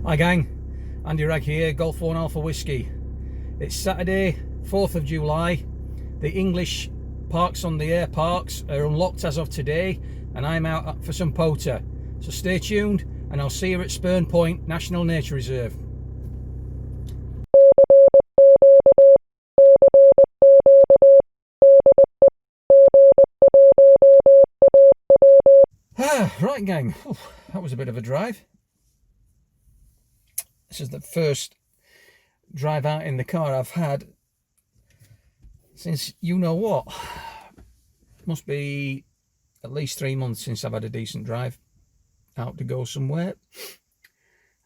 Hi gang, Andy Rag here, Golf 1 Alpha Whiskey. It's Saturday, 4th of July. The English parks on the air parks are unlocked as of today, and I'm out for some poter. So stay tuned, and I'll see you at Spurn Point National Nature Reserve. Right gang, that was a bit of a drive. This is the first drive out in the car I've had since you know what. Must be at least 3 months since I've had a decent drive out to go somewhere.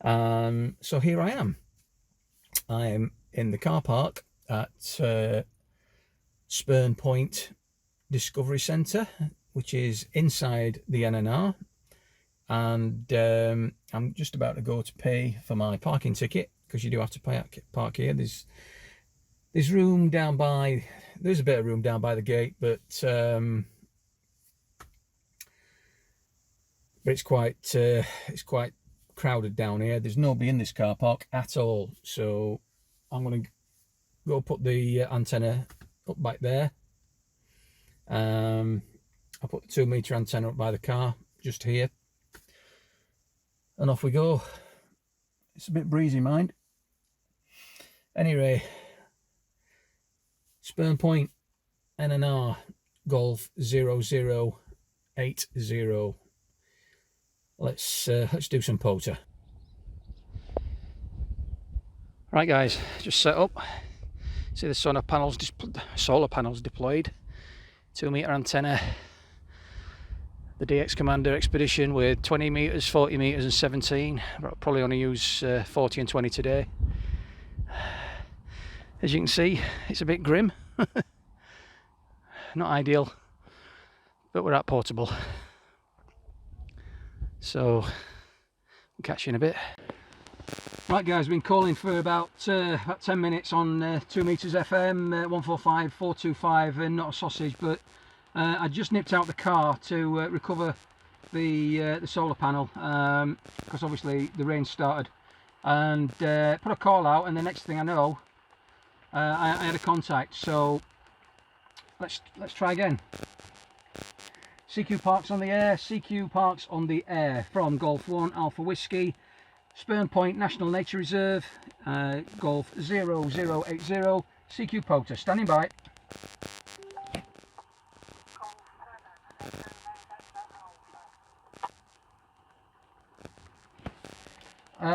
So here I am. I am in the car park at Spurn Point Discovery Centre, which is inside the NNR, and I'm just about to go to pay for my parking ticket, because you do have to park here. There's room down by, there's a bit of room down by the gate, but it's quite crowded down here. There's nobody in this car park at all, so I'm going to go put the antenna up back there. I'll put the 2 meter antenna up by the car just here, and off we go. It's a bit breezy, mind. Anyway, Spurn Point NNR Golf 0080. Let's do some poter. Right guys, just set up. See the solar panels deployed. 2 meter antenna. The DX Commander Expedition with 20 meters, 40 meters, and 17. I'll probably only use 40 and 20 today. As you can see, it's a bit grim. Not ideal, but we're at portable. So we'll catch you in a bit. Right guys, been calling for about 10 minutes on 2 meters FM, 145, 425, and not a sausage, but I just nipped out the car to recover the solar panel, because obviously the rain started, and put a call out, and the next thing I know, I had a contact. So let's try again. CQ Parks on the air, CQ Parks on the air from Golf 1 Alpha Whiskey, Spurn Point National Nature Reserve, Golf 0080, CQ Poter, standing by.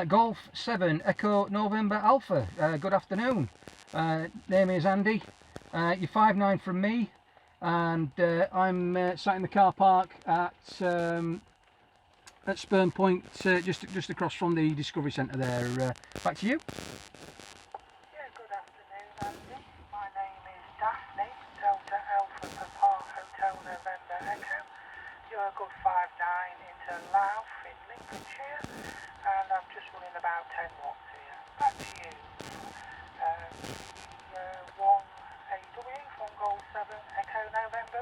Golf 7 Echo November Alpha, good afternoon. Name is Andy. You're 5'9" from me, and I'm sat in the car park at Spurn Point, just across from the Discovery Centre there. Back to you. Yeah, good afternoon, Andy. My name is Daphne, Delta Alpha Papa Hotel November Echo. You're a good 5'9" into Louth in Lincolnshire, and I'm just running about 10 watts here. Back to you. 1AW from Golf 7 Echo November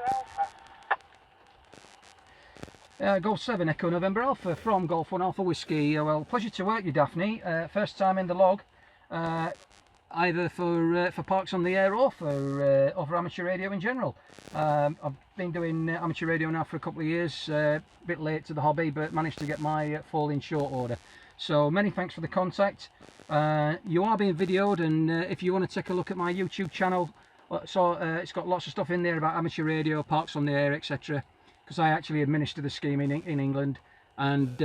Alpha. Golf 7 Echo November Alpha from Golf 1 Alpha Whiskey. Well, pleasure to work you, Daphne. First time in the log, either for Parks on the Air or for amateur radio in general. I've been doing amateur radio now for a couple of years, a bit late to the hobby, but managed to get my fall in short order. So many thanks for the contact. You are being videoed, and if you want to take a look at my YouTube channel, so it's got lots of stuff in there about amateur radio, Parks on the Air, etc. Because I actually administer the scheme in England, and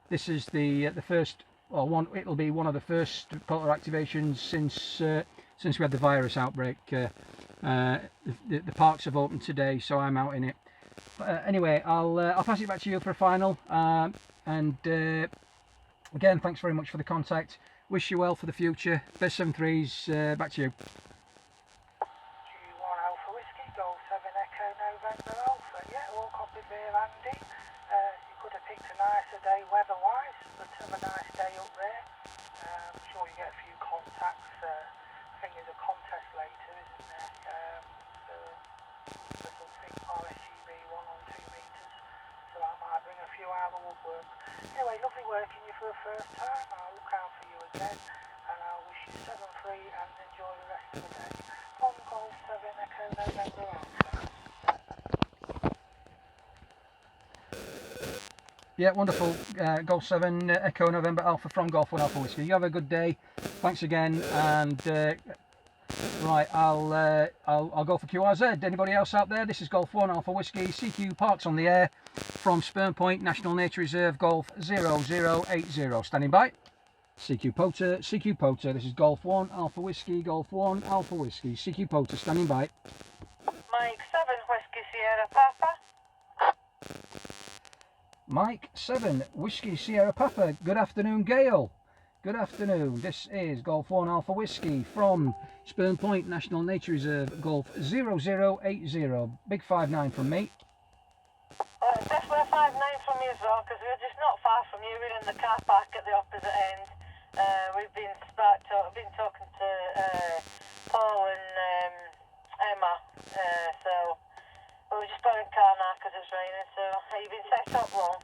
this is the first, well, it'll be one of the first poter activations since we had the virus outbreak. The parks have opened today, so I'm out in it. Anyway, I'll pass it back to you for a final, and again, thanks very much for the contact. Wish you well for the future. Best 7-3s. Back to you. G1 Alpha Whiskey, Golf 7 Echo November Alpha. Yeah, all copied there, Andy. You could have picked a nicer day weather-wise, but have a nice day up there. I'm sure you get a few contacts. I think there's a contest later, isn't there? For something RSUB 1 on 2 meters. So I might bring a few few hour woodwork. Anyway, lovely working you for the first time. I'll look out for you again, and I'll wish you 7-3 and enjoy the rest of the day. From Golf 7 Echo November Alpha. Yeah, wonderful. Golf 7 Echo November Alpha from Golf 1 Alpha Whiskey. You have a good day. Thanks again, and right, I'll go for QRZ. Anybody else out there? This is Golf 1 Alpha Whiskey. CQ Parks on the air from Spurn National Nature Reserve, Golf 0080. Standing by. CQ Poter, CQ Poter. This is Golf 1 Alpha Whiskey, Golf 1 Alpha Whiskey. CQ Poter, standing by. Mike 7 Whiskey Sierra Papa. Mike 7 Whiskey Sierra Papa. Good afternoon, Gail. Good afternoon. This is Golf 1 Alpha Whiskey from Spurn Point National Nature Reserve, Golf 0080. Big 5-9 from me. Definitely a 5-9 from me as well, because we're just not far from you. We're in the car park at the opposite end. We've been talking to Paul and Emma, so we've just got in the car now because it's raining. So you've been set up long.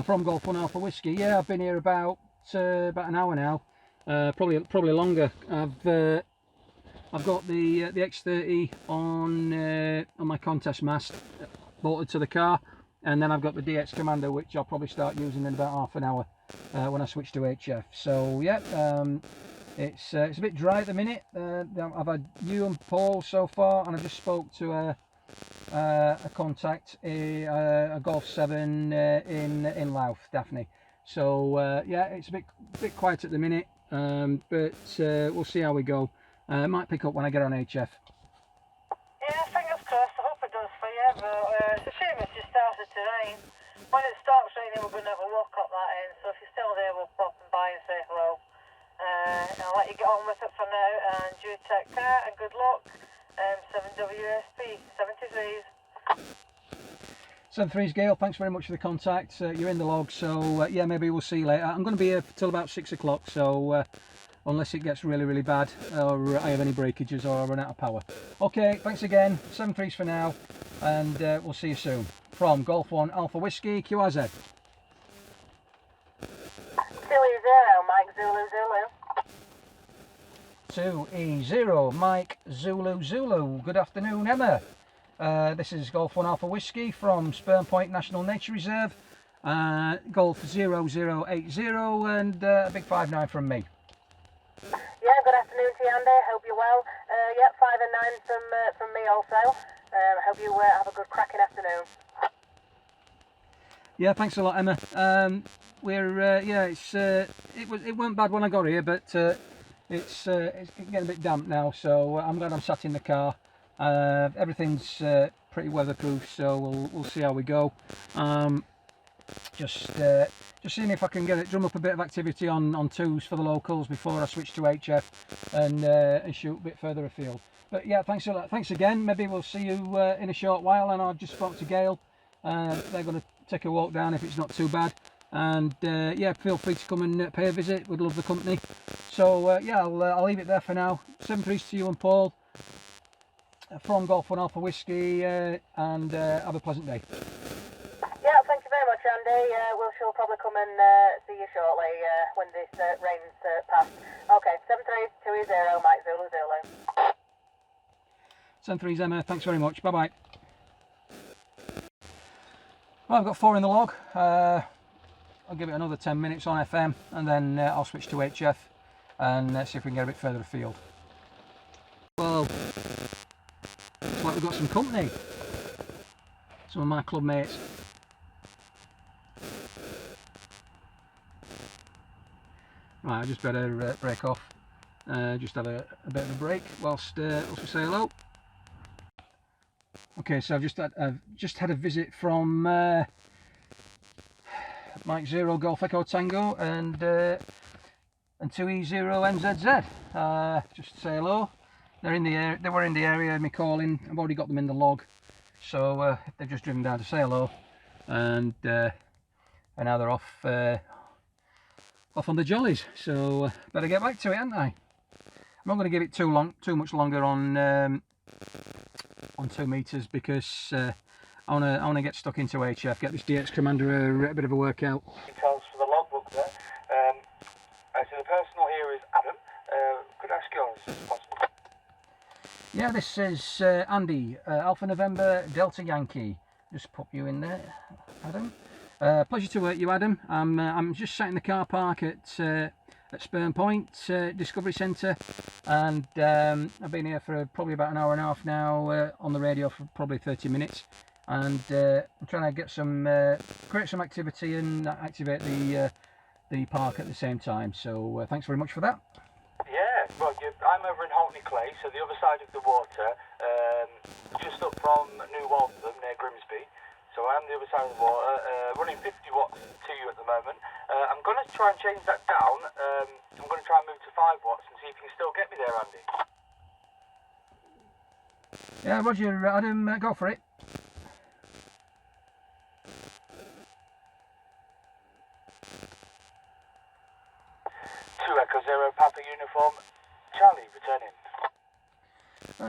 From Golf 1 Alpha Whiskey. Yeah, I've been here about an hour now, probably longer. I've got the X30 on my contest mast bolted to the car, and then I've got the DX Commander, which I'll probably start using in about half an hour when I switch to HF. So yeah, it's a bit dry at the minute. I've had you and Paul so far, and I just spoke to a contact, a Golf 7 in Louth, Daphne. So yeah, it's a bit quiet at the minute, but we'll see how we go. Might pick up when I get on HF. Yeah, fingers crossed. I hope it does for you. But it's a shame it's just started to rain. When it starts raining, we're going to have a walk up that end. So if you're still there, we'll pop and by and say hello. I'll let you get on with it for now. And you take care and good luck. 7WSP 73s. 73's Gail, thanks very much for the contact. You're in the log, so yeah, maybe we'll see you later. I'm going to be here till about 6 o'clock, so unless it gets really bad, or I have any breakages, or I run out of power. Okay, thanks again. 73's for now, and we'll see you soon. From Golf 1 Alpha Whiskey, QRZ. 2E0, Mike Zulu Zulu. 2E0, Mike Zulu Zulu. Good afternoon, Emma. This is Golf 1 Alpha Whiskey from Spurn Point National Nature Reserve, Golf 0080, and a big 5-9 from me. Yeah, good afternoon to you, Andy. Hope you're well. Yeah, 5 and 9 from me also. Hope you have a good cracking afternoon. Yeah, thanks a lot, Emma. Yeah, it weren't bad when I got here, but it's getting a bit damp now, so I'm glad I'm sat in the car. Everything's pretty weatherproof, so we'll see how we go. Just seeing if I can drum up a bit of activity on twos for the locals before I switch to HF and shoot a bit further afield. But yeah, thanks a lot. Thanks again. Maybe we'll see you in a short while. And I've just spoke to Gail. They're going to take a walk down if it's not too bad. And yeah, feel free to come and pay a visit. We'd love the company. So yeah, I'll leave it there for now. 7-3 to you and Paul from Golf 1 Alpha Whiskey, and have a pleasant day. Yeah, thank you very much, Andy. We'll sure probably come and see you shortly when this rain's passed. Okay, 732E0, Mike Zulu Zulu. 7-3's Emma, thanks very much. Bye bye. Well, I've got 4 in the log. I'll give it another 10 minutes on FM, and then I'll switch to HF and see if we can get a bit further afield. Well, looks like we've got some company. Some of my club mates. Right, I just better break off. Just have a bit of a break whilst we say hello. Okay, so I've just had a visit from Mike 0 Golf Echo Tango and 2E0MZZ. Just to say hello. They're in the area. They were in the area of me calling. I've already got them in the log, so they've just driven down to say hello, and now they're off on the jollies. So better get back to it, aren't I? I'm not going to give it too much longer on 2 meters, because I wanna get stuck into HF, get this DX Commander a bit of a workout. Details for the logbook there. So the personal here is Adam. Could I ask yours if possible? Yeah, this is Andy, Alpha November Delta Yankee. Just pop you in there, Adam. Pleasure to work you, Adam. I'm just sat in the car park at Spurn Point Discovery Centre, and I've been here for probably about an hour and a half now, on the radio for probably 30 minutes, and I'm trying to get create some activity and activate the park at the same time. So thanks very much for that. Yeah, well, I'm over in Holtney Clay, so the other side of the water, just up from New Waltham near Grimsby. So I'm the other side of the water, running 50 watts to you at the moment. I'm going to try and change that down. I'm going to try and move to 5 watts and see if you can still get me there, Andy. Yeah, Roger, Adam, go for it. Echo Zero Papa Uniform Charlie returning.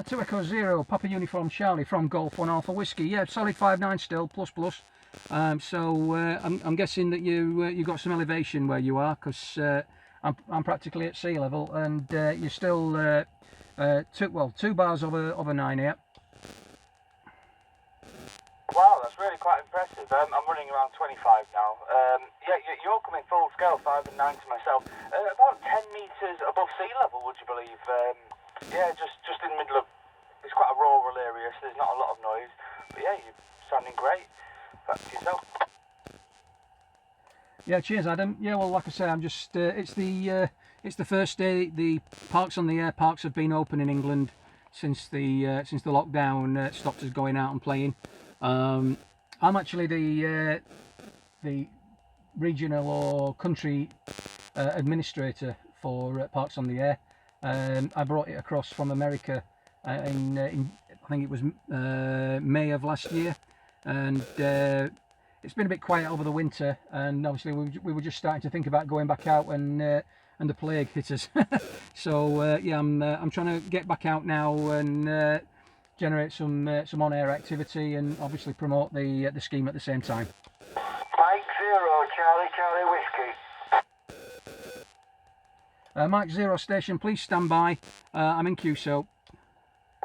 2 Echo Zero Papa Uniform Charlie from Golf 1 Alpha Whiskey. Yeah, solid 5.9 still, plus. So I'm guessing that you got some elevation where you are, because I'm practically at sea level, and you're still 2 bars over 9 here. Wow, that's really quite impressive. I'm running around 25 now. Yeah, you're coming full scale, 5 and 9 to myself. About 10 metres above sea level, would you believe? Yeah, just in the middle of, it's quite a rural area, so there's not a lot of noise. But yeah, you're sounding great. Back to yourself. Yeah, cheers, Adam. Yeah, well, like I say, I'm just it's the first day the parks on the air parks have been open in England since the lockdown stopped us going out and playing. I'm actually the regional or country administrator for Parks on the Air. I brought it across from America in I think it was May of last year, and it's been a bit quiet over the winter, and obviously we were just starting to think about going back out, and the plague hit us. So yeah, I'm trying to get back out now and generate some on-air activity, and obviously promote the scheme at the same time. Mike 0, Charlie Whiskey. Mike 0 station, please stand by. I'm in QSO.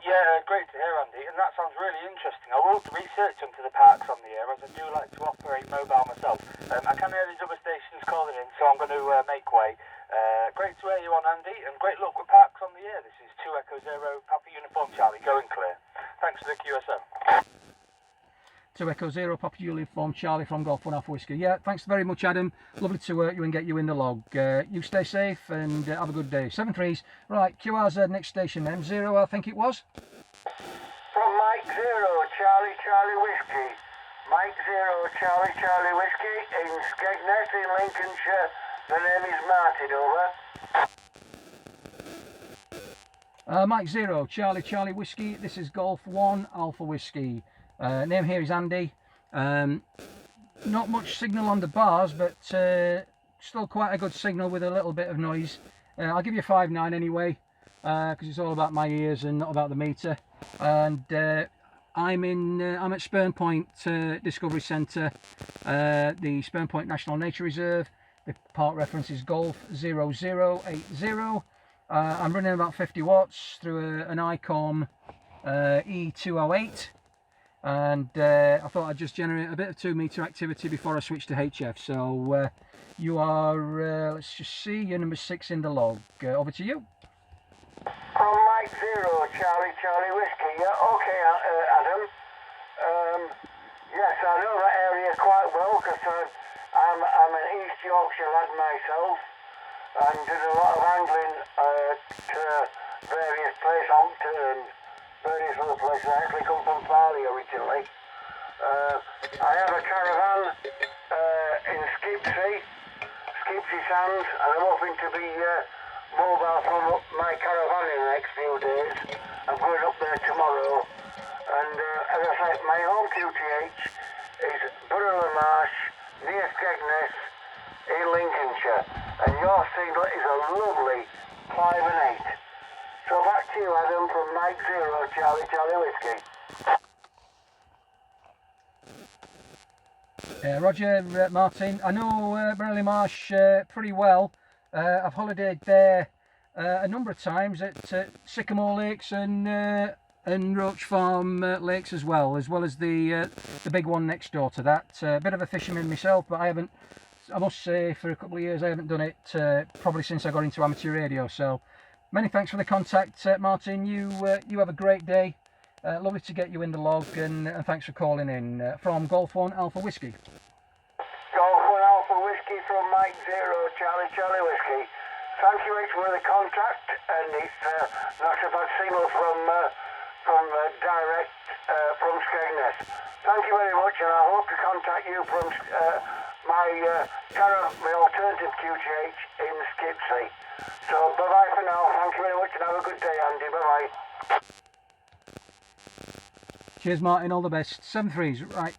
Yeah, great to hear, Andy, and that sounds really interesting. I will research into the parks on the air, as I do like to operate mobile myself. I can hear these other stations calling in, so I'm going to make way. Great to hear you on, Andy, and great luck with parks on the air. This is 2 Echo Zero Papa Uniform Charlie, going clear. Thanks for the QSO. 2 Echo Zero Papa Uniform Charlie from Golf 1 Alpha Whiskey. Yeah, thanks very much, Adam. Lovely to work you and get you in the log. You stay safe and have a good day. 7-3s. Right, QRZ next station then. 0, I think it was. From Mike 0, Charlie Whiskey. Mike 0, Charlie Whiskey in Skegness in Lincolnshire. The name is Martin, over. Mike 0, Charlie Whiskey. This is Golf 1 Alpha Whiskey. Name here is Andy. Not much signal on the bars, but still quite a good signal with a little bit of noise. I'll give you 5.9 anyway, because it's all about my ears and not about the meter. And I'm at Spurn Point Discovery Centre, the Spurn Point National Nature Reserve. The park reference is Golf 0080. I'm running about 50 watts through an Icom IC-706MkiiG. And I thought I'd just generate a bit of 2 meter activity before I switch to HF. So you are, let's just see, you're number 6 in the log. Over to you. From Mike 0, Charlie Whiskey. Yeah, okay, Adam. Yes, I know that area quite well, because I'm an East Yorkshire lad myself, and did a lot of angling to various places, Ompton and various other places. I actually come from Farley originally. I have a caravan in Skipsey Sands, and I'm hoping to be mobile from my caravan in the next few days. I'm going up there tomorrow, and as I say, my home QTH is Borough Marsh, near Skegness in Lincolnshire, and your signal is a lovely 5 and 8. So back to you, Adam, from Mike 0, Charlie Whiskey. Roger, Martin. I know Burley Marsh pretty well. I've holidayed there a number of times at Sycamore Lakes and Roach Farm Lakes as well as the big one next door to that. A bit of a fisherman myself, but I must say for a couple of years I haven't done it, probably since I got into amateur radio. So many thanks for the contact, Martin. You have a great day. Lovely to get you in the log, and thanks for calling in from Golf 1 Alpha Whiskey. Golf 1 Alpha Whiskey from Mike 0 Charlie Charlie Whiskey. Thank you much for the contact, and it's not a bad signal from direct from Skegness. Thank you very much, and I hope to contact you from my alternative QTH in Skipsea. So bye bye for now. Thank you very much, and have a good day, Andy. Bye bye. Cheers, Martin. All the best. 7-3s, right.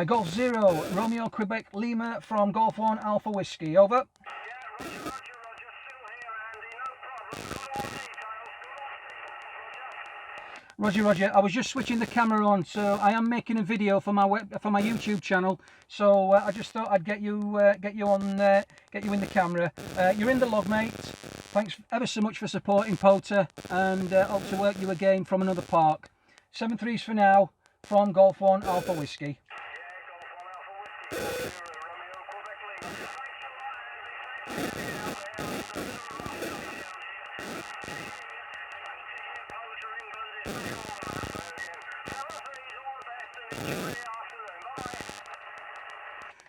Golf 0 Romeo Quebec Lima from Golf 1 Alpha Whiskey. Over. Roger. I was just switching the camera on, so I am making a video for my YouTube channel. So I just thought I'd get you in the camera. You're in the log, mate. Thanks ever so much for supporting Potter, and hope to work you again from another park. 7-3s for now from Golf 1 Alpha Whiskey.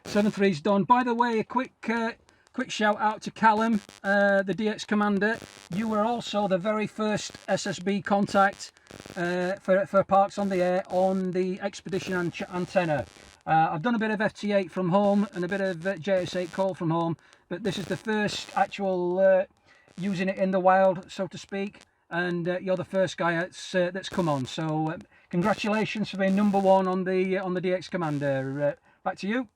7-3's done. By the way, a quick shout out to Callum, the DX Commander. You were also the very first SSB contact for Parks on the Air on the Expedition antenna. I've done a bit of FT8 from home and a bit of JS8 call from home, but this is the first actual using it in the wild, so to speak. And you're the first guy that's come on. So congratulations for being number 1 on the DX Commander. Back to you.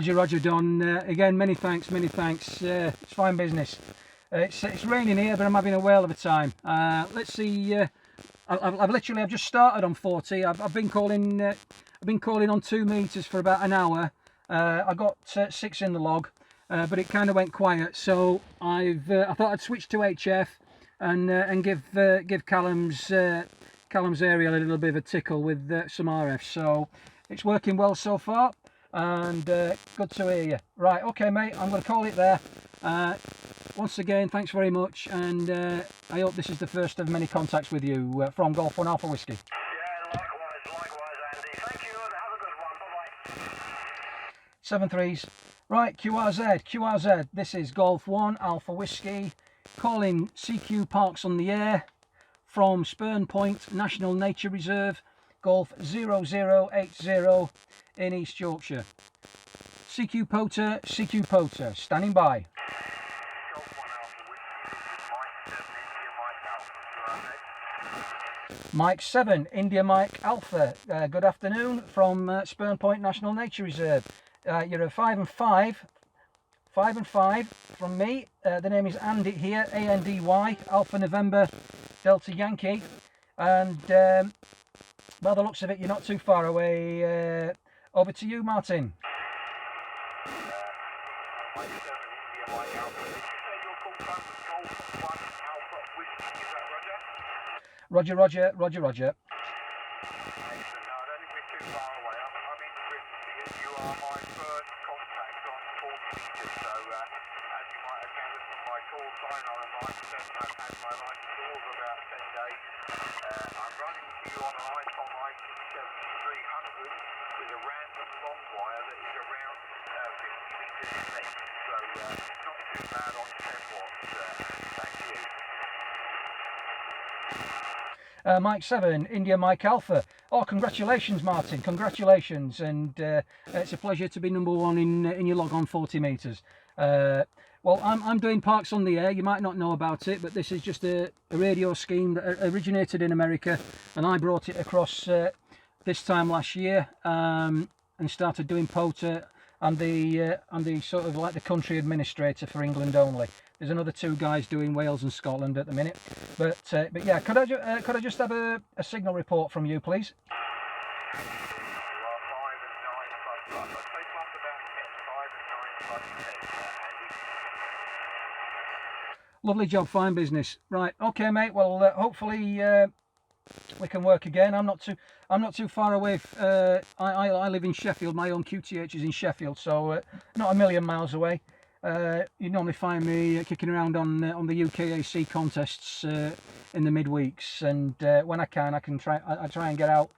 Roger, Don. Again, many thanks. It's fine business. It's raining here, but I'm having a whale of a time. Let's see. I've just started on 40. I've been calling on 2 meters for about an hour. I got 6 in the log, but it kind of went quiet. So I thought I'd switch to HF and give Callum's area a little bit of a tickle with some RF. So it's working well so far. And good to hear you. Right, okay, mate, I'm going to call it there. Once again, thanks very much, and I hope this is the first of many contacts with you from Golf 1 Alpha Whiskey. Yeah, likewise, Andy. Thank you, and have a good one. Bye-bye. 7-3s. Right, QRZ. This is Golf 1 Alpha Whiskey, calling CQ Parks on the Air from Spurn Point National Nature Reserve, Golf 0080 in East Yorkshire. CQ Potter, standing by. Mike 7, India Mike Alpha. Good afternoon from Spurn Point National Nature Reserve. You're a 5 and 5 from me. The name is Andy here, Andy, Alpha November Delta Yankee, and by the looks of it, you're not too far away. Over to you, Martin. Roger. I'm running to you on an Icom IC-706MkiiG with a random long wire that is around 50 meters in length. So not too bad on 10 watts. Thank Mike 7, India Mike Alpha. Oh, congratulations, Martin. Congratulations. And it's a pleasure to be number one in your log on 40 metres. Well, I'm doing Parks on the Air. You might not know about it, but this is just a radio scheme that originated in America, and I brought it across this time last year and started doing POTA and the sort of like the country administrator for England only. There's another 2 guys doing Wales and Scotland at the minute, but yeah, could I just have a signal report from you, please? Lovely job, fine business. Right, okay, mate. Well, hopefully we can work again. I'm not too far away. I live in Sheffield. My own QTH is in Sheffield, so not a million miles away. You normally find me kicking around on the UKAC contests in the midweeks, and when I can, I try and get out,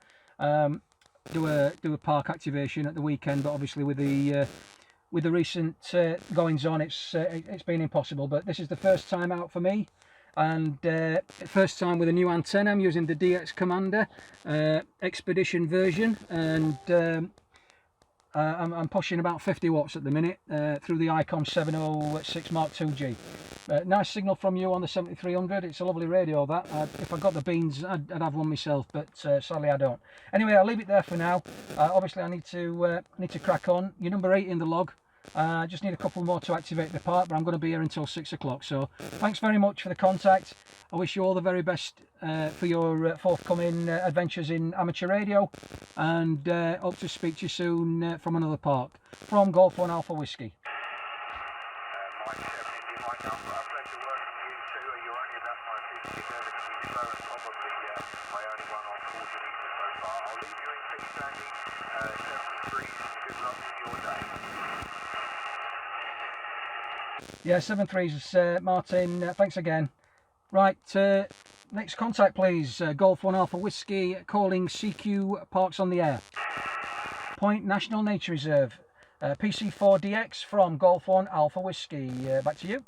do a park activation at the weekend. But obviously with the recent goings on, it's been impossible. But this is the first time out for me, and first time with a new antenna. I'm using the DX Commander Expedition version, and I'm pushing about 50 watts at the minute through the Icom 706MkiiG. Nice signal from you on the 7300. It's a lovely radio, that. If I got the beans, I'd have one myself, but sadly I don't. Anyway, I'll leave it there for now. Obviously I need to crack on. You're number 8 in the log. I just need a couple more to activate the park, but I'm going to be here until 6 o'clock. So thanks very much for the contact. I wish you all the very best for your forthcoming adventures in amateur radio, and hope to speak to you soon from another park. From Golf 1 Alpha Whiskey. Mike 7, India Mike Alpha, a pleasure working with you too. You're only about my 50 service, so probably my only one on 40 metres so far. I'll leave you in peace, Andy. 73, good luck with your day. Yeah, 7-3s, Martin. Thanks again. Right, next contact, please. Golf 1 Alpha Whiskey, calling CQ Parks on the Air. Point National Nature Reserve. PC4DX from Golf 1 Alpha Whiskey. Back to you.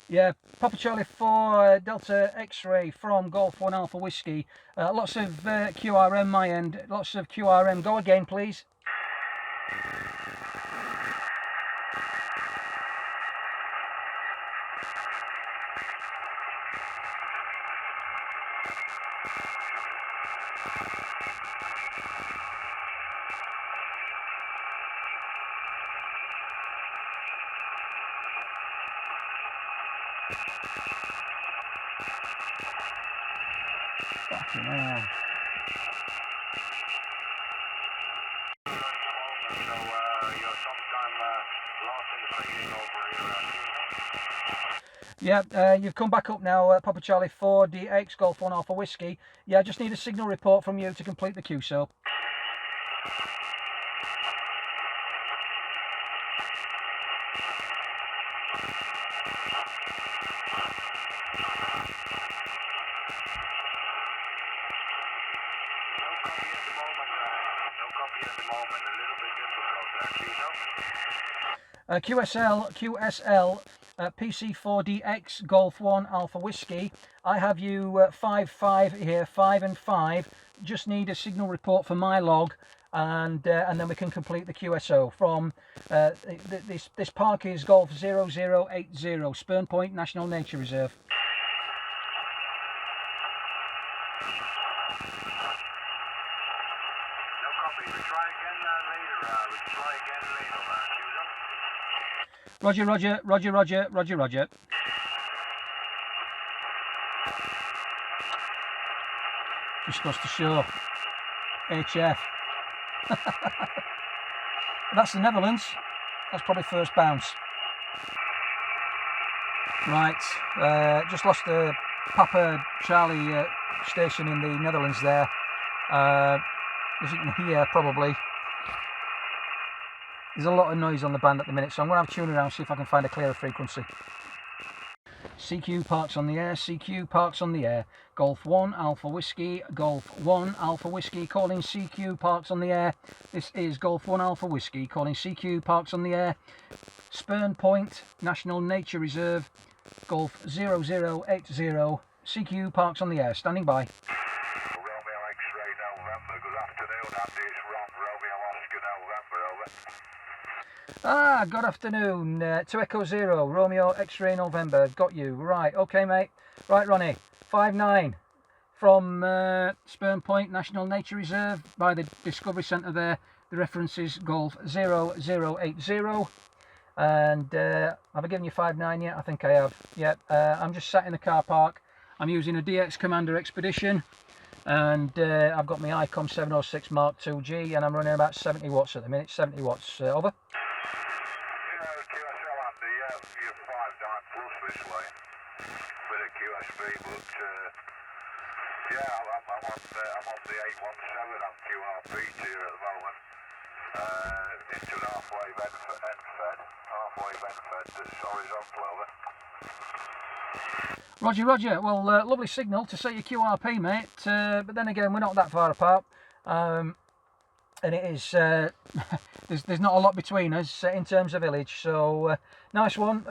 Yeah, Papa Charlie 4 Delta X-Ray from Golf 1 Alpha Whiskey. Lots of QRM my end. Lots of QRM. Go again, please. Fucking hell. Yeah, you've come back up now, Papa Charlie 4 DX Golf 1 Alpha Whiskey. Yeah, I just need a signal report from you to complete the QSO. QSL, PC4DX Golf 1 Alpha Whiskey. I have you 5-5 here, 5 and 5. Just need a signal report for my log, and then we can complete the QSO. From this park is Golf 0080, Spurn Point National Nature Reserve. Roger, roger, roger, roger, roger, roger. Just supposed to show HF. That's the Netherlands. That's probably first bounce. Right, just lost the Papa Charlie station in the Netherlands there. As you can hear, probably, there's a lot of noise on the band at the minute, so I'm going to have a tune around, see if I can find a clearer frequency. CQ parks on the air, CQ parks on the air. Golf 1 Alpha Whiskey, Golf 1 Alpha Whiskey, calling CQ parks on the air. This is Golf 1 Alpha Whiskey, calling CQ parks on the air. Spurn Point National Nature Reserve, Golf 0080, CQ parks on the air, standing by. Romeo X-ray November, good afternoon, Andy, it's Ron, Romeo Oscar November, over. Good afternoon, to Echo Zero, Romeo X-ray November, got you, right, okay mate, right Ronnie, 5-9 from Spurn Point National Nature Reserve by the Discovery Centre there, the reference is Golf 0080, and have I given you 5-9 yet? I think I have, yep, I'm just sat in the car park, I'm using a DX Commander Expedition, and I've got my Icom 706 MkiiG, and I'm running about 70 watts at the minute, 70 watts, over. Yeah, I'm on the 817 on QRP here at the moment. Into an halfway vent fed that's horizontal, over. Roger, well lovely signal to set your QRP mate, but then again we're not that far apart, and it is, there's not a lot between us in terms of village, so nice one,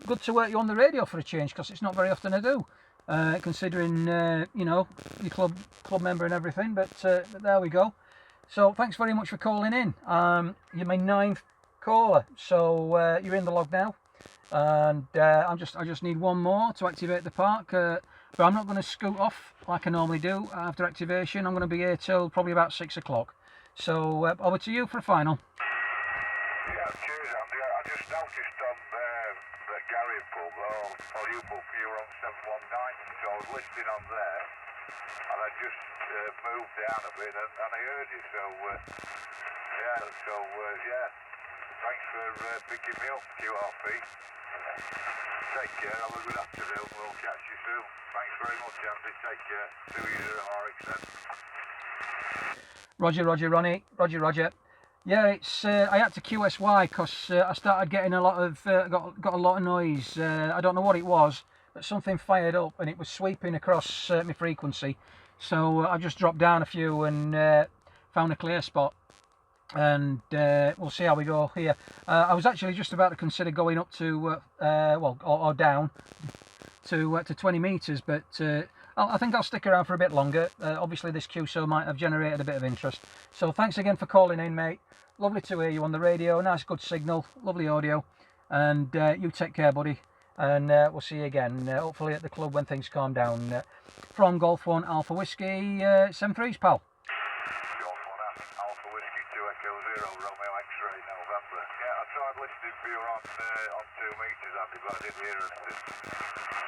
good to work you on the radio for a change, because it's not very often I do. Considering you know, your club member and everything, but there we go. So thanks very much for calling in. You're my 9th caller, so you're in the log now, and I just need one more to activate the park, but I'm not going to scoot off like I normally do after activation. I'm going to be here till probably about 6 o'clock, so over to you for a final. Yeah, cheers Andy. I just noticed on that Gary pub, or you were on 719, so I was listening on there, and I just moved down a bit, and I heard you, so yeah, thanks for picking me up, QRP. Take care, have a good afternoon, we'll catch you soon. Thanks very much Andy, take care, 2 years Roger Ronnie, Roger. Yeah, it's I had to QSY because I started getting a lot of got a lot of noise. I don't know what it was, but something fired up and it was sweeping across my frequency. So I just dropped down a few and found a clear spot, and we'll see how we go here. I was actually just about to consider going up to or down to 20 meters, but I think I'll stick around for a bit longer. Obviously this QSO might have generated a bit of interest. So thanks again for calling in, mate. Lovely to hear you on the radio. Nice good signal, lovely audio, and you take care, buddy, and we'll see you again, hopefully at the club when things calm down. From Golf 1 Alpha Whiskey 73's, pal. Golf 1 Alpha Whiskey 2 Echo 0 Romeo X-ray November. Yeah, I tried listening for you on 2 meters Andy, but I didn't hear anything.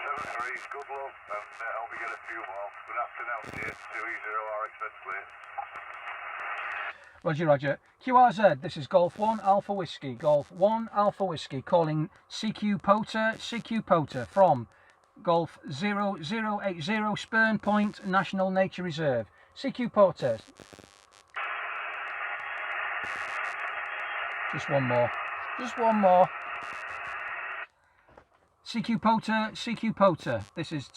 73's, good luck, and hope you get a few more. Good afternoon to you, 2E0RXZ clear. Roger. QRZ, this is Golf 1 Alpha Whiskey, Golf 1 Alpha Whiskey, calling CQ Poter from Golf 0080 Spurn Point National Nature Reserve. CQ Poter. Just one more. CQ Poter, this is,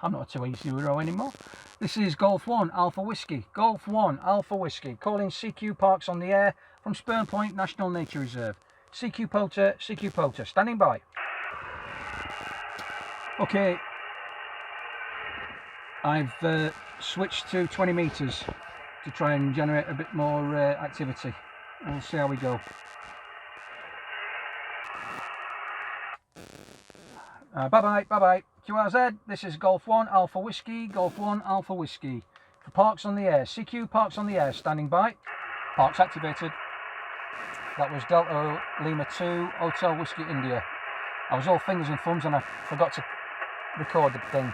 I'm not a 280 anymore. This is Golf 1 Alpha Whiskey, Golf 1 Alpha Whiskey, calling CQ Parks on the air from Spurn Point National Nature Reserve. CQ Poter, standing by. Okay, I've switched to 20 meters to try and generate a bit more activity. We'll see how we go. Bye-bye. QRZ, this is Golf 1 Alpha Whiskey, Golf 1 Alpha Whiskey. For Parks on the air, CQ Parks on the air, standing by. Parks activated. That was Delta Lima 2, Hotel Whiskey India. I was all fingers and thumbs and I forgot to record the thing.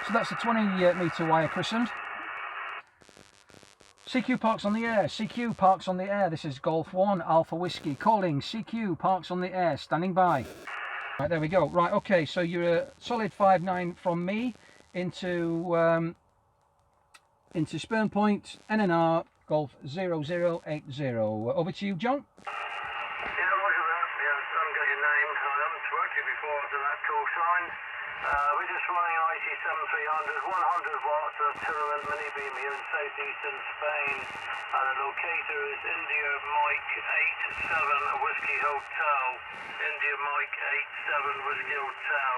So that's the 20 metre wire christened. CQ Parks on the air, CQ Parks on the air, this is Golf 1 Alpha Whiskey, calling CQ Parks on the air, standing by. Right, there we go. Right, okay, so you're a solid 5.9 from me into Spurn NNR Golf 0080. Over to you, John. Yeah, roger that. Yeah, I haven't got your name. I haven't spoken to you before to that call sign. We're just running an IC-70300, 100 watts of tournament mini beam here in southeastern Spain. The locator is India Mike 87 Whiskey Hotel. India Mike 87 Whiskey Hotel.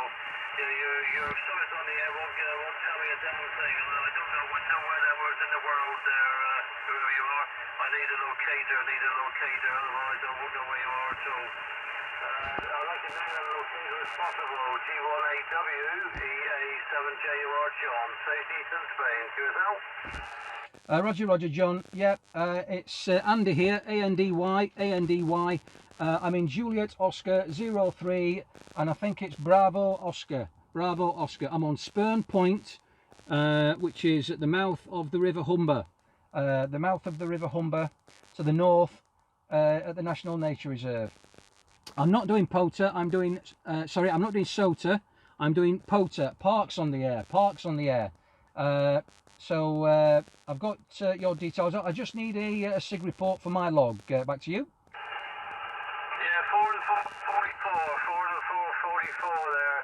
Your service on the air won't tell me a damn thing. I don't know where that was in the world there, whoever you are. I need a locator, otherwise I won't know where you are at all. I'd like to know that locator as possible. G-0080 EA7JUR John, southeastern Spain. To yourself? Roger, John. Yeah, it's Andy here, Andy. I'm in Juliet Oscar 03, and I think it's Bravo Oscar. I'm on Spurn Point, which is at the mouth of the River Humber. To the north, at the National Nature Reserve. I'm not doing POTA, I'm doing, I'm not doing SOTA, I'm doing POTA, Parks on the Air. So I've got your details. I just need a SIG report for my log. Back to you. Yeah, 4 and 444 there.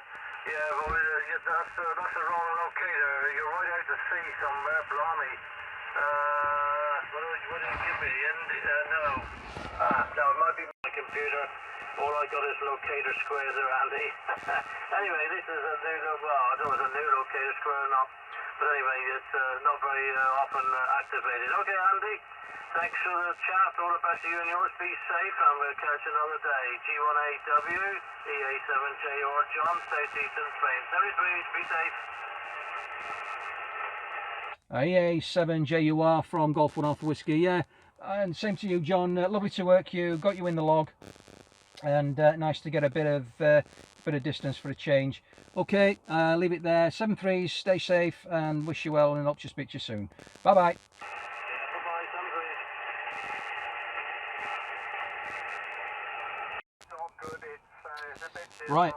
Yeah, well, that's a wrong locator. You're right out to sea somewhere, blimey. What did you give me? No. No, it might be my computer. All I got is locator square there, Andy. Anyway, this is a new, well, I don't know if it's a new locator square or not. But anyway, it's not very often activated. Okay, Andy, thanks for the chat. All the best to you and yours. Be safe, and we'll catch you another day. G-0080 EA7JUR John, southeastern Spain. 73, be safe. EA7JUR from Golf 1 Alpha Whiskey, yeah. And same to you, John. Lovely to work you. Got you in the log, and nice to get a bit of distance for a change. Okay, leave it there. 7-3s, stay safe, and wish you well, and hope to speak to you soon. Bye bye. Bye-bye, 7-3s. Right,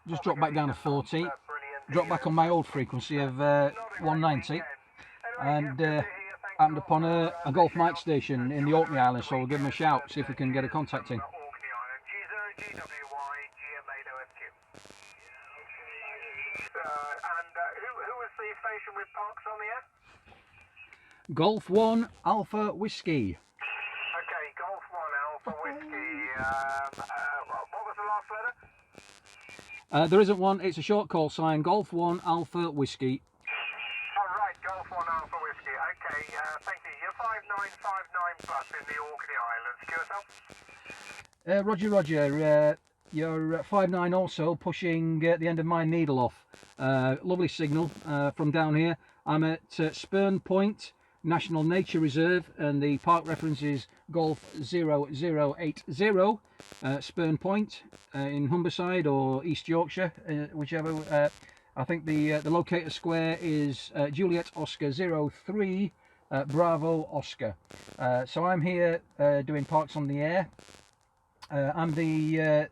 just dropped back down to 40. Dropped back on my old frequency of 190, and happened upon a Golf mic station in the Orkney Islands, so we'll give them a shout, see if we can get a contact in. Who was the station with Parks on the air? Golf 1 Alpha Whiskey. Okay, Golf 1 Alpha Whiskey. What was the last letter? There isn't one, it's a short call sign. Golf 1 Alpha Whiskey. Alright, Golf 1 Alpha Whiskey. Okay, thank you. You're 5959 plus in the Orkney Islands. Roger. You're 5.9 also, pushing the end of my needle off. Lovely signal from down here. I'm at Spurn Point National Nature Reserve, and the park reference is Golf 0080. Spurn Point in Humberside or East Yorkshire, whichever. I think the locator square is Juliet Oscar 03 Bravo Oscar. So I'm here doing Parks on the Air. I'm the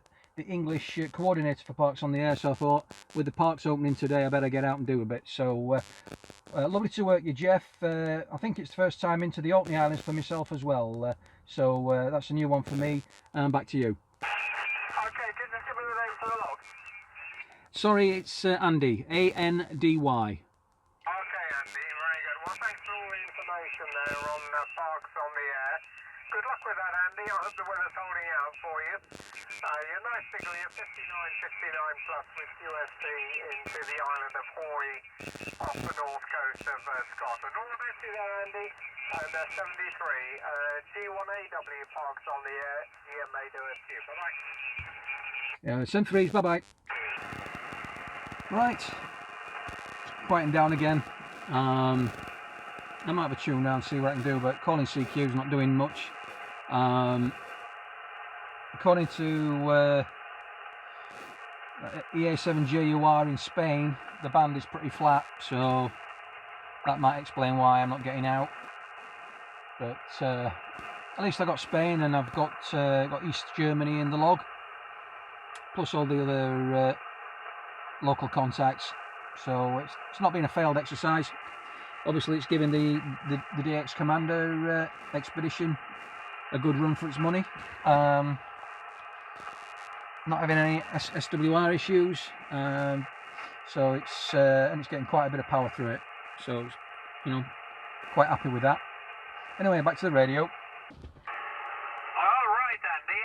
English coordinator for Parks on the Air, so I thought with the parks opening today I better get out and do a bit. So lovely to work you, Jeff. I think it's the first time into the Orkney Islands for myself as well, so that's a new one for me. And back to you. Okay, just give me the name for the log. Sorry, it's Andy, A-N-D-Y. Okay, Andy, very good. Well, thanks for all the information there on Parks on the Air. Good luck with that, Andy. I hope the weather's holding out for you. You're nice signal, you're 59 plus with USC into the island of Hoy off the north coast of Scotland. All the best to you there, Andy. And 73, G-0080 Parks on the Air, GMA to SQ. Bye-bye. Send threes, bye-bye. Right, quieting down again. I might have a tune down, see what I can do, but calling CQ's not doing much. According to EA7JUR in Spain, the band is pretty flat, so that might explain why I'm not getting out. But at least I got Spain, and I've got East Germany in the log. plus all the other local contacts. So it's not been a failed exercise. Obviously, it's given the DX Commander expedition a good run for its money. Not having any SWR issues, so it's and it's getting quite a bit of power through it. So, you know, quite happy with that. Anyway, back to the radio. All right, Andy.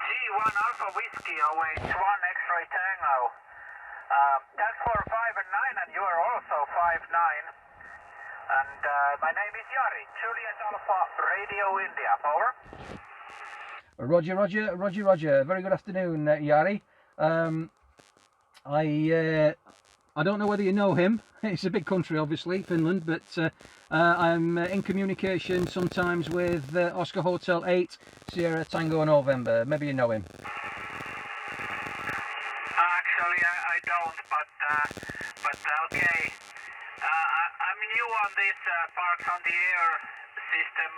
G1 Alpha Whiskey awaits 1 X-ray Tango. Thanks for 5 and 9, and you are also 5-9. And my name is Yari, Juliet Alpha Radio India. Over. Roger, Roger, Roger, Roger. Very good afternoon, Yari. I don't know whether you know him. It's a big country, obviously, Finland, but I'm in communication sometimes with Oscar Hotel 8, Sierra Tango November. Maybe you know him. Actually, I don't, but okay. I'm new on this Parks on the Air system,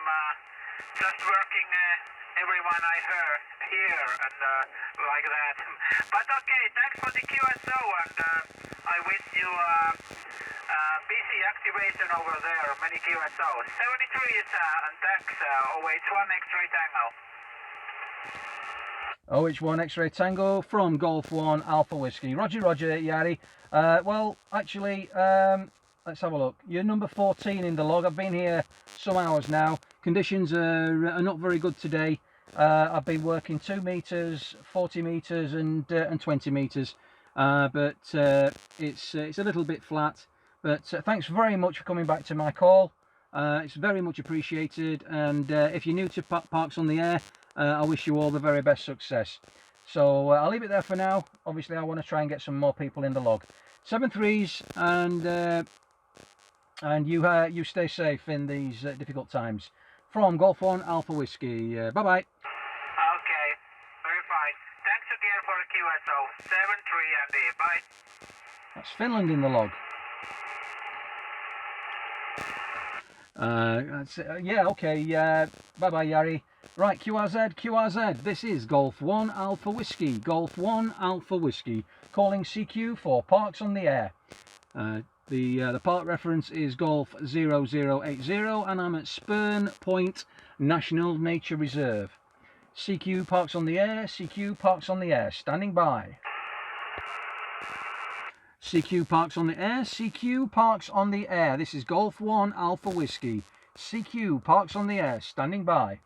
just working everyone I heard here and like that. But okay, thanks for the QSO, and I wish you busy activation over there, many QSOs. 73s and thanks, OH1 X-ray Tango. OH1 X-ray Tango from Golf 1 Alpha Whiskey. Roger, Roger, Yari. Well, actually, let's have a look. You're number 14 in the log. I've been here some hours now. Conditions are not very good today. I've been working 2 meters, 40 meters, and 20 meters. But it's a little bit flat. But thanks very much for coming back to my call. It's very much appreciated. And if you're new to Parks on the Air, I wish you all the very best success. So I'll leave it there for now. Obviously, I want to try and get some more people in the log. 7-3s, and you stay safe in these difficult times. From Golf 1 Alpha Whiskey. Bye bye. Okay, very fine. Thanks again for the QSO. 7-3 Andy. Bye. That's Finland in the log. Yeah, okay. Bye bye, Yari. Right, QRZ, QRZ. This is Golf 1 Alpha Whiskey. Golf 1 Alpha Whiskey. Calling CQ for Parks on the Air. The park reference is Golf 0080, and I'm at Spurn Point National Nature Reserve. CQ Parks on the Air. CQ Parks on the Air. Standing by. CQ Parks on the Air. CQ Parks on the Air. This is Golf 1 Alpha Whiskey. CQ Parks on the Air. Standing by.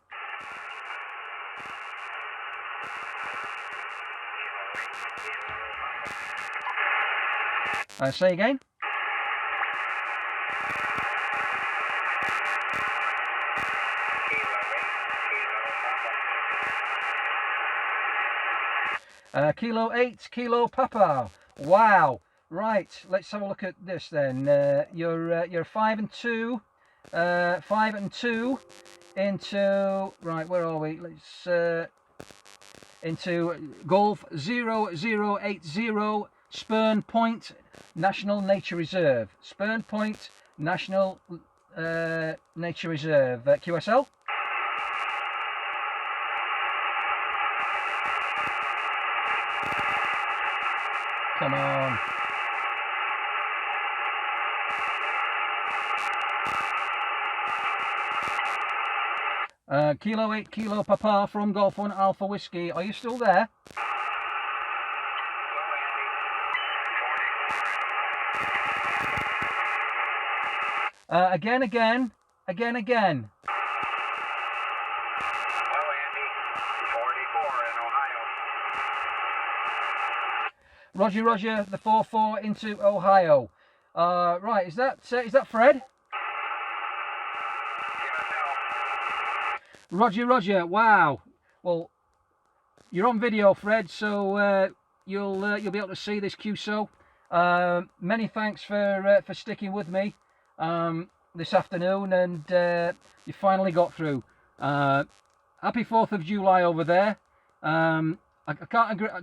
Say again. Kilo 8, Kilo Papa. Wow. Right. Let's have a look at this then. You're 5 and 2. 5 and 2 into, right, where are we? Let's into Golf 0080 Spurn Point National Nature Reserve. Spurn Point National Nature Reserve. QSL. Come on. Kilo 8, Kilo Papa from Golf 1 Alpha Whiskey. Are you still there? Again. Hello, Andy. 44 in Ohio. Roger, the 4-4 into Ohio. Right, is that Fred? Roger, wow. Well, you're on video, Fred, so you'll be able to see this QSO. Many thanks for sticking with me this afternoon, and you finally got through. Happy 4th of July over there. I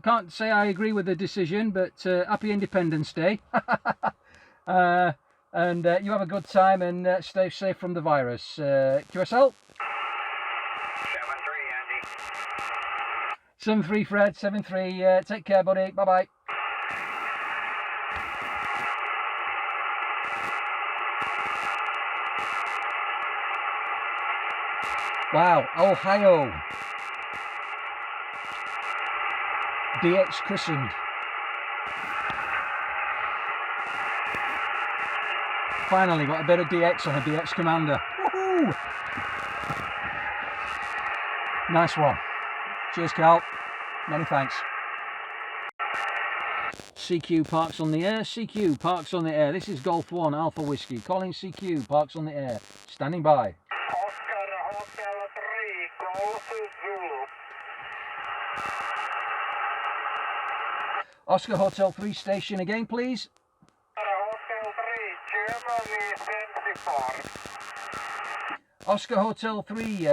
can't say I agree with the decision, but happy Independence Day. And you have a good time and stay safe from the virus. QSL? 73 Fred, 73. Take care, buddy. Bye bye. Wow, Ohio. DX christened. Finally got a bit of DX on a DX Commander. Woohoo! Nice one. Cheers, Cal. Many thanks. CQ parks on the air. CQ parks on the air. This is Golf 1 Alpha Whiskey. Calling CQ parks on the air. Standing by. Oscar Hotel 3, Golf Zulu. Oscar Hotel 3 station again, please. Hotel 3, Germany 24. Oscar Hotel 3,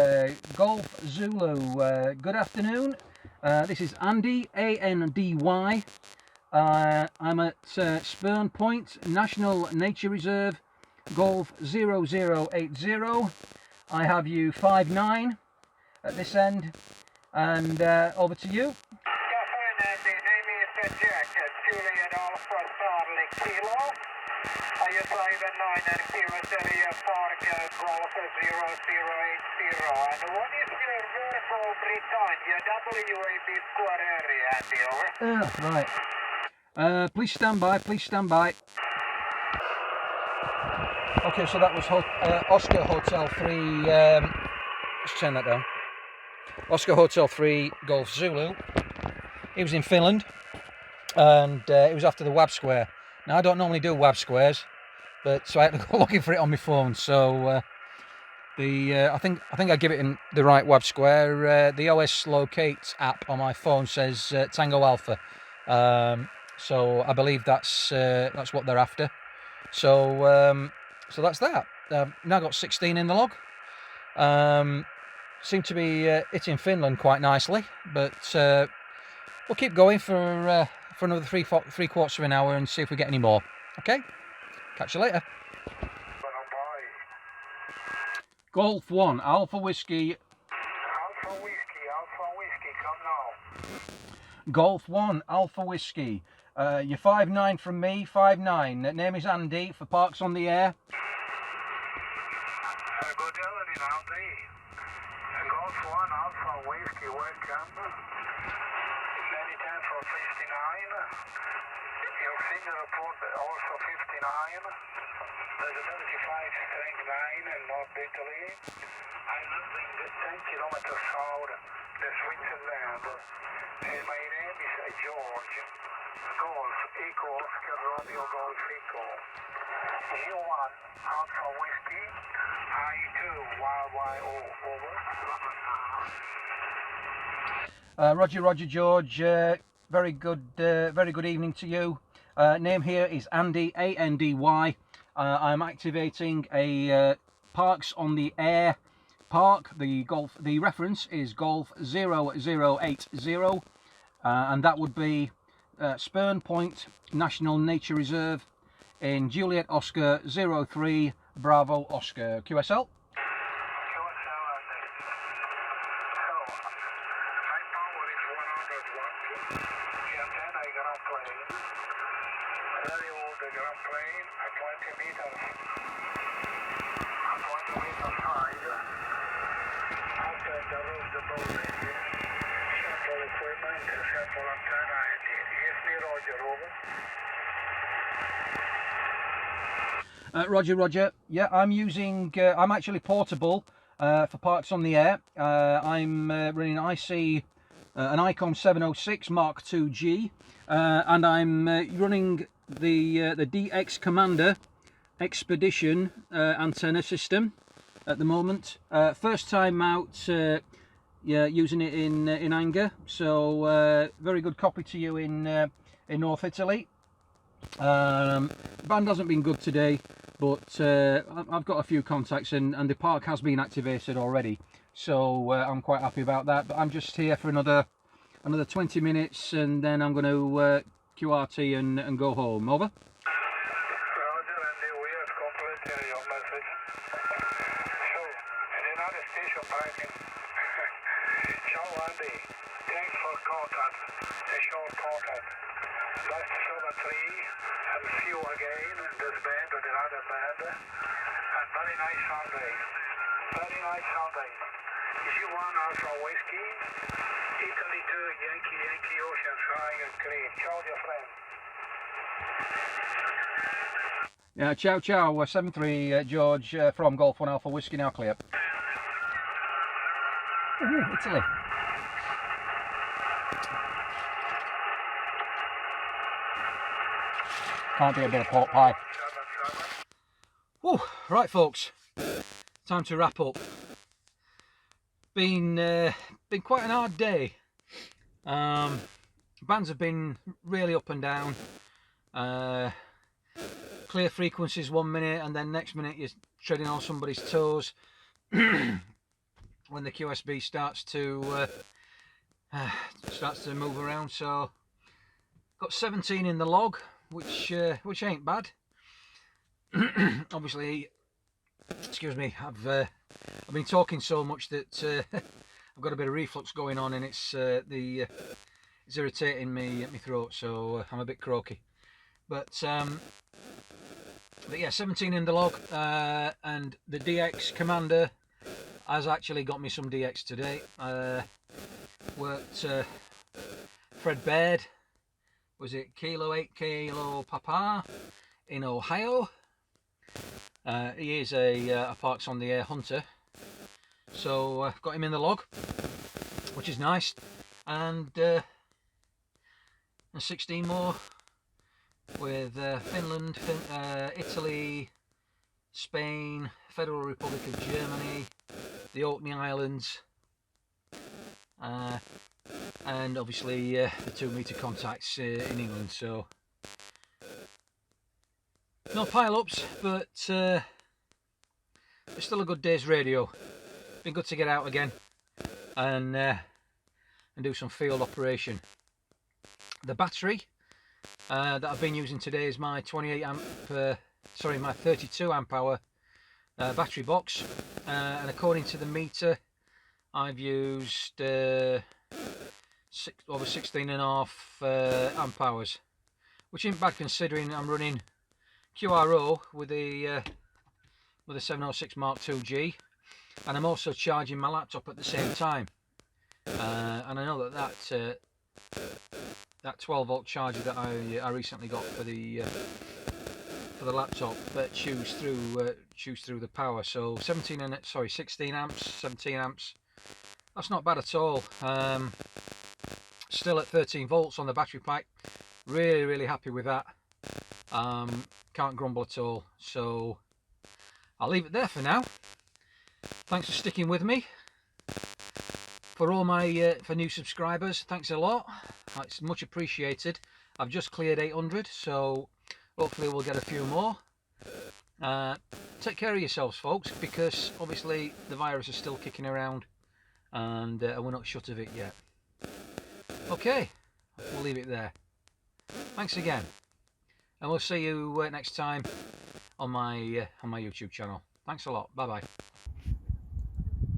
Golf Zulu. Good afternoon. This is Andy, A-N-D-Y. I'm at Spurn Point, National Nature Reserve, Golf 0080. I have you 5-9 at this end, and over to you. Jack, Juliet Alpha Charlie Kilo. Are you 5-9 and Kilo Park Golf 0080? And what is your verbal Britannia WAB square area, Andy, over? Right. Please stand by, please stand by. Okay, so that was Oscar Hotel 3, let's turn that down. Oscar Hotel 3, Golf Zulu. He was in Finland, and it was after the WAB square. Now, I don't normally do WAB squares, but so I had to go looking for it on my phone. So I think I give it in the right WAB square. The OS Locate app on my phone says Tango Alpha, so I believe that's what they're after. So so that's that. Now got 16 in the log. Seem to be hitting Finland quite nicely, but we'll keep going for another three quarters of an hour and see if we get any more. Okay, catch you later. Golf 1 Alpha Whiskey. Alpha Whiskey, come now. Golf 1 Alpha Whiskey. You're 5-9 from me, 5-9. Name is Andy for Parks on the Air. Good evening, Andy. Golf 1 Alpha Whiskey, welcome. Many times for 59. Your finger report also 59. There's a 75 strength 9 and North Italy. I'm living 10 kilometers south the Switzerland. And my name is George. Golf Eco Oscar Romeo Golf Eco. U1 Alpha Whiskey. I2 YYO over. Roger, George. Very good evening to you. Name here is Andy, A-N-D-Y. I'm activating a Parks on the Air park. The reference is Golf 0080, and that would be Spurn Point National Nature Reserve in Juliet Oscar 03 Bravo Oscar QSL. Roger. Yeah, I'm using. I'm actually portable for Parks on the Air. I'm running an Icom IC-706MkiiG, and I'm running the DX Commander Expedition antenna system at the moment. First time out, yeah, using it in anger. So very good copy to you in North Italy. Band hasn't been good today, but I've got a few contacts and the park has been activated already, so I'm quite happy about that. But I'm just here for another 20 minutes and then I'm going to QRT and go home. Over. Roger, Andy, we have completed your message. So, in another station parking, Ciao Andy, thanks for contact, a short contact. That's 73, and see you again in this band or the other band. And very nice Sunday. Very nice Sunday. G-1 Alpha Whiskey, Italy 2, Yankee Ocean Flying and Green. Ciao dear friend. Yeah, ciao ciao, 73 George from Golf 1 Alpha Whiskey, now clear. Ooh, Italy. Can't do a bit of pork pie. Whew, right folks, time to wrap up. Been quite an hard day. Bands have been really up and down. Clear frequencies 1 minute and then next minute you're treading on somebody's toes when the QSB starts to move around. So got 17 in the log, which ain't bad. Obviously, excuse me, I've been talking so much that I've got a bit of reflux going on, and it's irritating me at my throat, so I'm a bit croaky. But yeah, 17 in the log, and the DX Commander has actually got me some DX today. Worked Fred Baird, was it Kilo 8 Kilo Papa in Ohio. He is a Parks on the Air hunter, so got him in the log, which is nice, and 16 more with Finland, Italy, Spain, Federal Republic of Germany, the Orkney Islands, and obviously the 2 meter contacts in England. So no pile-ups, but it's still a good day's radio. Been good to get out again and do some field operation. The battery that I've been using today is my 28 amp, my 32 amp hour battery box, and according to the meter, I've used over 16.5 amp hours, which isn't bad considering I'm running QRO with a 706 Mark IIG, and I'm also charging my laptop at the same time. And I know that 12 volt charger that I recently got for the laptop chews through the power. So 16 amps, 17 amps. That's not bad at all. Still at 13 volts on the battery pack. Really happy with that. Can't grumble at all. So I'll leave it there for now. Thanks for sticking with me. For all my for new subscribers, thanks a lot. It's much appreciated. I've just cleared 800, so hopefully we'll get a few more. Take care of yourselves, folks, because obviously the virus is still kicking around, and we're not shut of it yet. Okay, we'll leave it there. Thanks again, and we'll see you next time on my YouTube channel. Thanks a lot. Bye bye.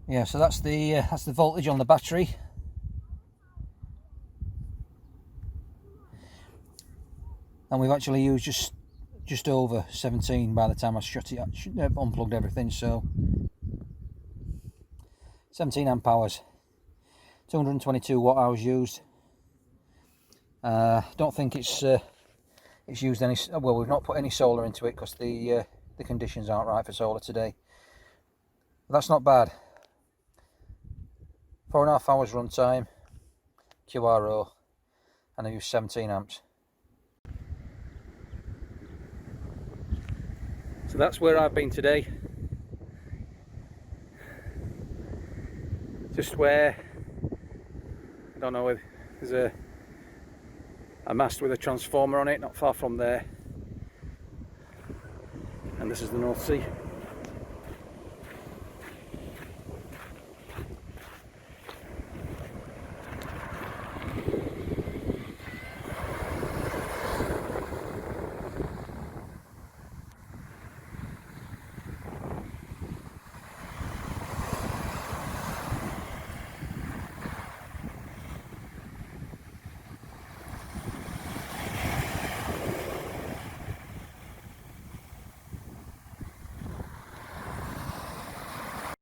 Yeah, so that's the voltage on the battery. And we've actually used just over 17 by the time I unplugged everything. So 17 amp hours, 222 watt hours used. Don't think it's used any. Well, we've not put any solar into it because the conditions aren't right for solar today. But that's not bad. 4.5 hours run time, QRO, and I use 17 amps. So that's where I've been today. Just where, I don't know, there's a mast with a transformer on it, not far from there. And this is the North Sea.